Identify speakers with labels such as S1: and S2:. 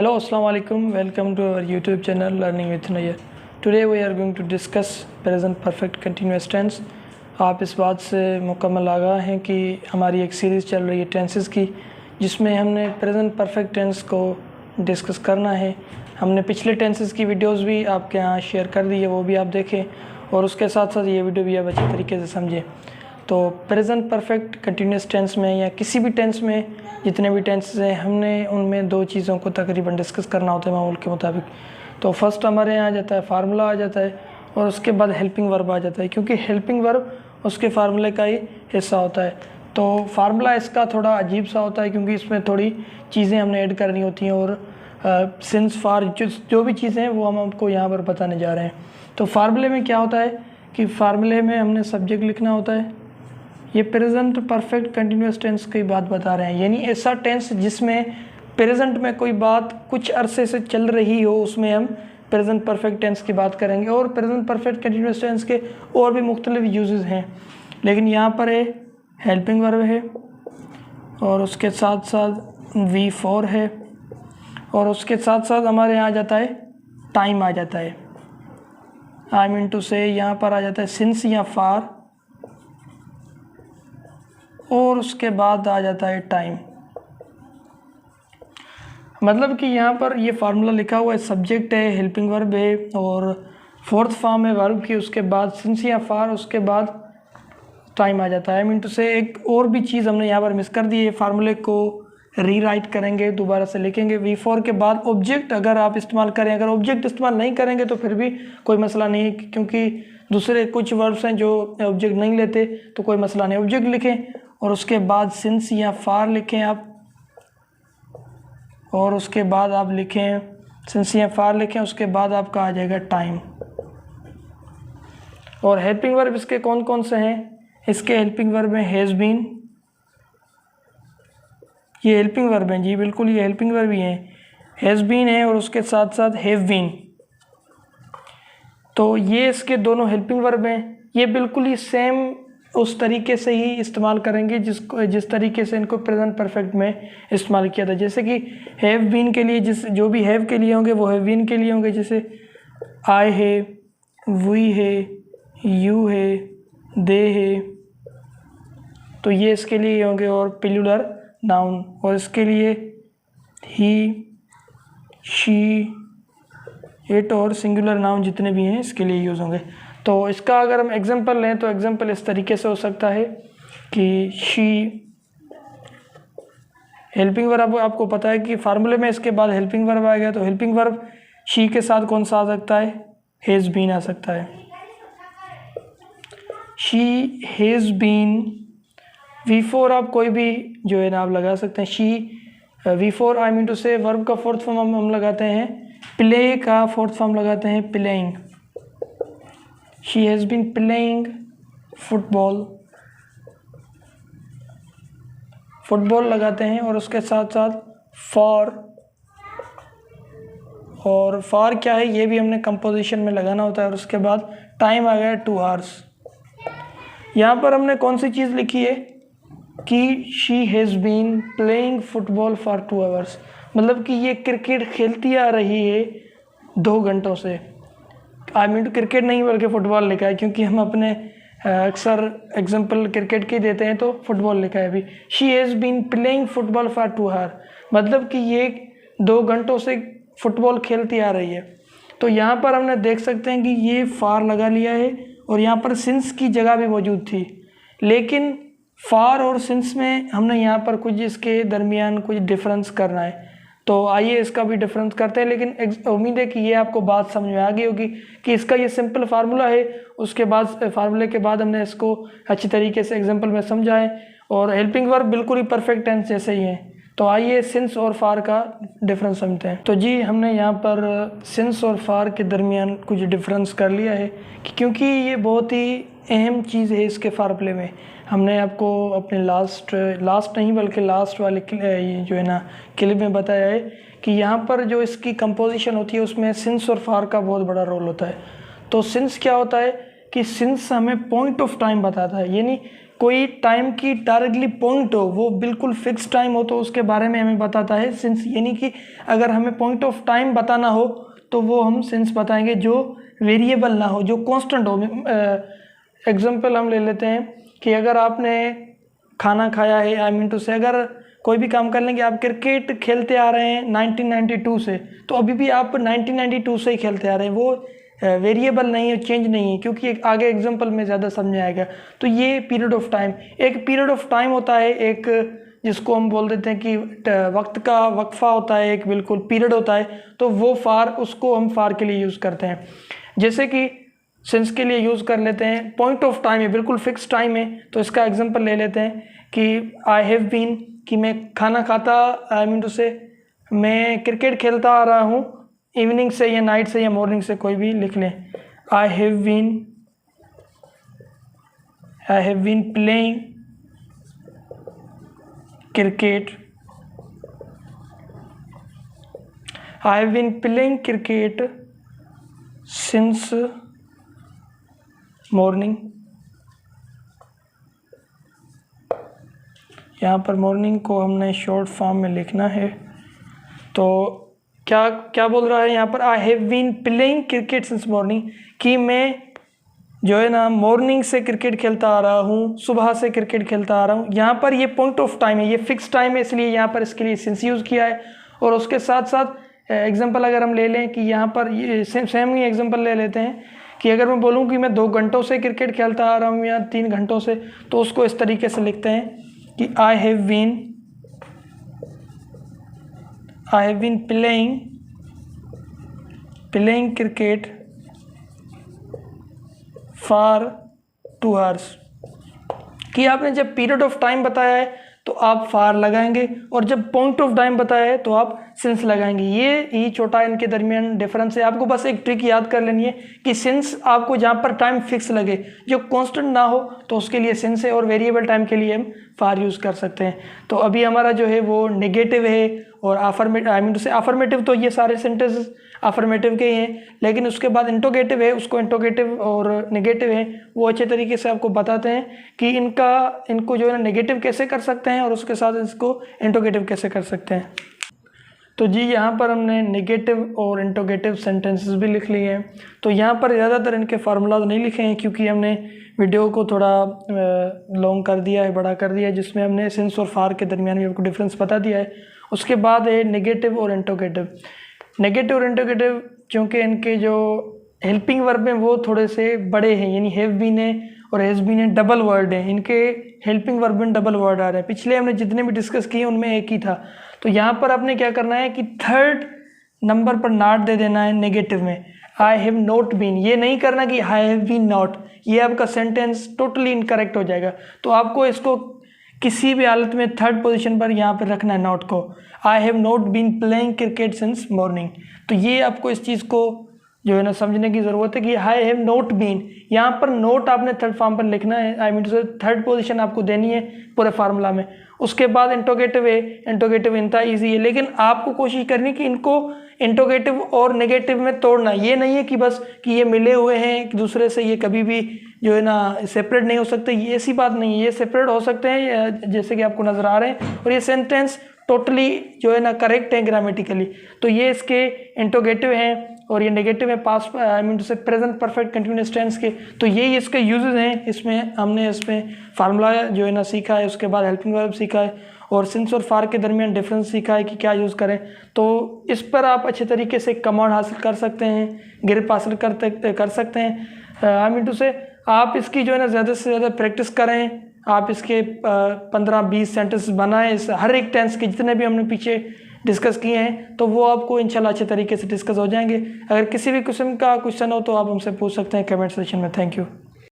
S1: Hello, Assalamu alaikum. Welcome to our YouTube channel Learning with Nayyar. Today we are going to discuss present perfect continuous tense. आप इस बात से मुकम्मल आगाह हैं कि हमारी एक सीरीज़ चल रही है टेंसेस की, जिसमें हमने प्रेजेंट परफेक्ट टेंस को डिस्कस करना है। हमने पिछले टेंसेस की वीडियोस भी आपके यहाँ शेयर कर दी है, वो भी आप देखें और उसके साथ साथ ये वीडियो भी आप अच्छे तरीके से समझें। तो प्रेजेंट परफेक्ट कंटिन्यूस टेंस में या किसी भी टेंस में जितने भी टेंसेस हैं, हमने उनमें दो चीज़ों को तकरीबन डिस्कस करना होता है मामूल के मुताबिक। तो फर्स्ट हमारे यहाँ आ जाता है फार्मूला आ जाता है और उसके बाद हेल्पिंग वर्ब आ जाता है, क्योंकि हेल्पिंग वर्ब उसके फार्मूले का ही हिस्सा होता है। तो फार्मूला इसका थोड़ा अजीब सा होता है, क्योंकि इसमें थोड़ी चीज़ें हमने ऐड करनी होती हैं और सिंस फार जो भी चीज़ें हैं वो हम आपको यहाँ पर बताने जा रहे हैं। तो फार्मूले में क्या होता है कि फार्मूले में हमने सब्जेक्ट लिखना होता है। ये प्रेजेंट परफेक्ट कंटिन्यूस टेंस की बात बता रहे हैं, यानी ऐसा टेंस जिसमें प्रेजेंट में कोई बात कुछ अरसे से चल रही हो, उसमें हम प्रेजेंट परफेक्ट टेंस की बात करेंगे। और प्रेजेंट परफेक्ट कंटिन्यूस टेंस के और भी मुख्तलिफ यूजेस हैं, लेकिन यहाँ पर है हेल्पिंग वर्ब है और उसके साथ साथ V4 है और उसके साथ साथ हमारे यहाँ आ जाता है टाइम आ जाता है। आई मीन टू से यहाँ पर आ जाता है सिंस या फार और उसके बाद आ जाता है टाइम। मतलब कि यहाँ पर ये फार्मूला लिखा हुआ है, सब्जेक्ट है, हेल्पिंग वर्ब है और फोर्थ फॉर्म है वर्ब की, उसके बाद सिंस या फार, उसके बाद टाइम आ जाता है। आई मीन टू से एक और भी चीज़ हमने यहाँ पर मिस कर दी है। फार्मूले को रीराइट करेंगे, दोबारा से लिखेंगे। V4 के बाद ऑब्जेक्ट अगर आप इस्तेमाल करें, अगर ऑब्जेक्ट इस्तेमाल नहीं करेंगे तो फिर भी कोई मसला नहीं है, क्योंकि दूसरे कुछ वर्ब्स हैं जो ऑब्जेक्ट नहीं लेते, तो कोई मसला नहीं। ऑब्जेक्ट लिखें और उसके बाद सिंस या फार लिखें आप, और उसके बाद आप लिखें सिंस या फार लिखें, उसके बाद आपका आ जाएगा टाइम। और हेल्पिंग वर्ब इसके कौन कौन से हैं? इसके हेल्पिंग वर्ब में हैज़ बीन, ये हेल्पिंग वर्ब हैं जी, बिल्कुल ये हेल्पिंग वर्ब ही हैं। हैज़ बीन है और उसके साथ साथ हैव बीन, तो ये इसके दोनों हेल्पिंग वर्ब हैं। ये बिल्कुल ही सेम उस तरीके से ही इस्तेमाल करेंगे जिस तरीके से इनको प्रेजेंट परफेक्ट में इस्तेमाल किया था। जैसे कि हैव बीन के लिए जो भी हैव के लिए होंगे वो हैव बीन के लिए होंगे, जैसे आई है, वी है, यू है, दे है, तो ये इसके लिए होंगे। और प्लूरल नाउन, और इसके लिए ही, शी, इट और सिंगुलर नाउन जितने भी हैं इसके लिए यूज़ होंगे। तो इसका अगर हम एग्जांपल लें तो एग्जांपल इस तरीके से हो सकता है कि शी, हेल्पिंग वर्ब आपको पता है कि फार्मूले में इसके बाद हेल्पिंग वर्ब आ गया, तो हेल्पिंग वर्ब शी के साथ कौन सा आ सकता है? हैज़ बीन आ सकता है। She has been. V4 आप कोई भी जो है ना आप लगा सकते हैं। She V4 I mean to say verb का फोर्थ फॉर्म हम लगाते हैं, प्ले का फोर्थ फॉर्म लगाते हैं playing. She has been playing football, football लगाते हैं। और उसके साथ साथ फॉर, और फॉर क्या है ये भी हमने कंपोजिशन में लगाना होता है। और उसके बाद टाइम आ गया 2 आवर्स। यहाँ पर हमने कौन सी चीज़ लिखी है कि she has been playing football for 2 hours, मतलब कि ये क्रिकेट खेलती आ रही है 2 घंटों से। आई मीन टू क्रिकेट नहीं बल्कि फ़ुटबॉल लिखा है, क्योंकि हम अपने अक्सर एग्जांपल क्रिकेट के देते हैं तो फुटबॉल लिखा है अभी। She has been playing football for 2 hour, मतलब कि ये 2 घंटों से फुटबॉल खेलती आ रही है। तो यहाँ पर हमने देख सकते हैं कि ये फार लगा लिया है और यहाँ पर सिंस की जगह भी मौजूद थी, लेकिन फार और सिंस में हमने यहाँ पर कुछ इसके दरमियान कुछ डिफरेंस करना है। तो आइए इसका भी डिफरेंस करते हैं, लेकिन उम्मीद है कि ये आपको बात समझ में आ गई होगी कि इसका ये सिंपल फार्मूला है। उसके बाद फार्मूले के बाद हमने इसको अच्छी तरीके से एग्जांपल में समझा है, और हेल्पिंग वर्ब बिल्कुल ही परफेक्ट टेंस जैसे ही हैं। तो आइए सिंस और फार का डिफरेंस समझते हैं। तो जी हमने यहाँ पर सिंस और फार के दरमियान कुछ डिफरेंस कर लिया है, क्योंकि ये बहुत ही अहम चीज़ है इसके फार्मूले में। हमने आपको अपने लास्ट नहीं बल्कि लास्ट वाले जो है ना क्लिप में बताया है कि यहाँ पर जो इसकी कंपोजिशन होती है उसमें सिंस और फार का बहुत बड़ा रोल होता है। तो सिंस क्या होता है कि सिंस हमें पॉइंट ऑफ टाइम बताता है, यानी कोई टाइम की डायरेक्टली पॉइंट हो, वो बिल्कुल फिक्स टाइम हो, तो उसके बारे में हमें बताता है सिंस। यानी कि अगर हमें पॉइंट ऑफ टाइम बताना हो तो वो हम सिंस बताएंगे जो वेरिएबल ना हो, जो कांस्टेंट हो। एग्जांपल हम ले लेते हैं कि अगर आपने खाना खाया है, आई मीन टू से अगर कोई भी काम कर लेंगे, आप क्रिकेट खेलते आ रहे हैं 1992 से, तो अभी भी आप 1992 से ही खेलते आ रहे हैं, वो वेरिएबल नहीं है, चेंज नहीं है, क्योंकि एक आगे एग्जांपल में ज़्यादा समझ आएगा। तो ये पीरियड ऑफ टाइम, एक पीरियड ऑफ टाइम होता है, एक जिसको हम बोल देते हैं कि वक्त का वक्फा होता है, एक बिल्कुल पीरियड होता है, तो वो फार, उसको हम फार के लिए यूज़ करते हैं। जैसे कि सिंस के लिए यूज़ कर लेते हैं, पॉइंट ऑफ टाइम है, बिल्कुल फिक्स टाइम है, तो इसका एग्जांपल ले लेते हैं कि आई हैव बीन, कि मैं खाना खाता, आई मीन टू से मैं क्रिकेट खेलता आ रहा हूँ, इवनिंग से या नाइट से या मॉर्निंग से, कोई भी लिख लें। I have been playing cricket, I have been playing cricket since morning. यहाँ पर मॉर्निंग को हमने शॉर्ट फॉर्म में लिखना है। तो क्या क्या बोल रहा है यहाँ पर, I have been playing cricket since morning, कि मैं जो है ना मॉर्निंग से क्रिकेट खेलता आ रहा हूँ, सुबह से क्रिकेट खेलता आ रहा हूँ। यहाँ पर ये पॉइंट ऑफ टाइम है, ये फिक्स टाइम है, इसलिए यहाँ पर इसके लिए सिंस यूज़ किया है। और उसके साथ साथ एग्जांपल अगर हम ले लें कि यहाँ पर ये सेम ही एग्जांपल ले लेते हैं कि अगर मैं बोलूँ कि मैं 2 घंटों से क्रिकेट खेलता आ रहा हूँ या 3 घंटों से, तो उसको इस तरीके से लिखते हैं कि I have been playing cricket for 2 hours. कि आपने जब पीरियड ऑफ टाइम बताया है तो आप फार लगाएंगे, और जब पॉइंट ऑफ टाइम बताया है तो आप सिंस लगाएंगे। ये ही छोटा इनके दरमियान डिफरेंस है। आपको बस एक ट्रिक याद कर लेनी है कि सिंस आपको जहाँ पर टाइम फिक्स लगे, जो कांस्टेंट ना हो, तो उसके लिए सिंस है, और वेरिएबल टाइम के लिए हम फार यूज़ कर सकते हैं। तो अभी हमारा जो है वो नेगेटिव है और अफर्मेटिव, आई मीन टू से अफर्मेटिव, तो ये सारे सेंटेंस अफर्मेटिव के ही हैं, लेकिन उसके बाद इंटरोगेटिव है, उसको इंटरोगेटिव और नेगेटिव है वो अच्छे तरीके से आपको बताते हैं कि इनको जो है ना नेगेटिव कैसे कर सकते हैं और उसके साथ इसको इंटरोगेटिव कैसे कर सकते हैं। तो जी यहाँ पर हमने नेगेटिव और इंटरोगेटिव सेंटेंसेस भी लिख लिए हैं। तो यहाँ पर ज़्यादातर इनके फार्मूलाज नहीं लिखे हैं, क्योंकि हमने वीडियो को थोड़ा लॉन्ग कर दिया है, बड़ा कर दिया है, जिसमें हमने सिंस और फार के दरमियान भी आपको डिफरेंस बता दिया है। उसके बाद है नेगेटिव और इंटरोगेटिव। नेगेटिव और इंटरोगेटिव क्योंकि इनके जो हेल्पिंग वर्ब हैं वो थोड़े से बड़े हैं, यानी हैव बीन है और हैज़ बीन है डबल वर्ड है, इनके हेल्पिंग वर्ब में डबल वर्ड आ रहे हैं। पिछले हमने जितने भी डिस्कस किए उनमें एक ही था। तो यहाँ पर आपने क्या करना है कि थर्ड नंबर पर नॉट दे देना है नेगेटिव में। आई हैव नॉट बीन, ये नहीं करना कि आई हैव बीन नॉट, ये आपका सेंटेंस टोटली इनकरेक्ट हो जाएगा। तो आपको इसको किसी भी हालत में थर्ड पोजीशन पर यहाँ पर रखना है नॉट को। I have not been playing cricket since morning. तो ये आपको इस चीज़ को जो है ना समझने की ज़रूरत है कि आई हैव नॉट बीन, यहाँ पर नोट आपने थर्ड फॉर्म पर लिखना है, I mean to third position आपको देनी है पूरे फार्मूला में। उसके बाद इंटरोगेटिव है, इंटरोगेटिव इतना ईजी है, लेकिन आपको कोशिश करनी कि इनको इंटरोगेटिव और नेगेटिव में तोड़ना। ये नहीं है कि बस कि ये मिले हुए हैं एक दूसरे से, ये कभी भी जो है ना सेपरेट नहीं हो सकते, ये ऐसी बात नहीं है, ये सेपरेट हो सकते हैं जैसे कि आपको नज़र आ रहे हैं, और ये सेंटेंस टोटली जो है ना करेक्ट है ग्रामेटिकली। तो ये इसके इंटरोगेटिव हैं और ये नेगेटिव है पास्ट, आई मीन टू से प्रेजेंट परफेक्ट कंटिन्यूअस टेंस के। तो यही इसके यूजेस हैं। इसमें हमने इसमें फार्मूला जो है ना सीखा है, उसके बाद हेल्पिंग वर्ब सीखा है, और सिंस और फार के दरमियान डिफरेंस सीखा है कि क्या यूज़ करें। तो इस पर आप अच्छे तरीके से कमांड हासिल कर सकते हैं, ग्रिप हासिल कर सकते हैं। आई मीन टू से आप इसकी जो है ना ज़्यादा से ज़्यादा प्रैक्टिस करें। आप इसके 15-20 सेंटेंस बनाएं, इस हर एक टेंस के जितने भी हमने पीछे डिस्कस किए हैं, तो वो आपको इंशाल्लाह अच्छे तरीके से डिस्कस हो जाएंगे। अगर किसी भी किस्म का क्वेश्चन हो तो आप हमसे पूछ सकते हैं कमेंट सेक्शन में। Thank you.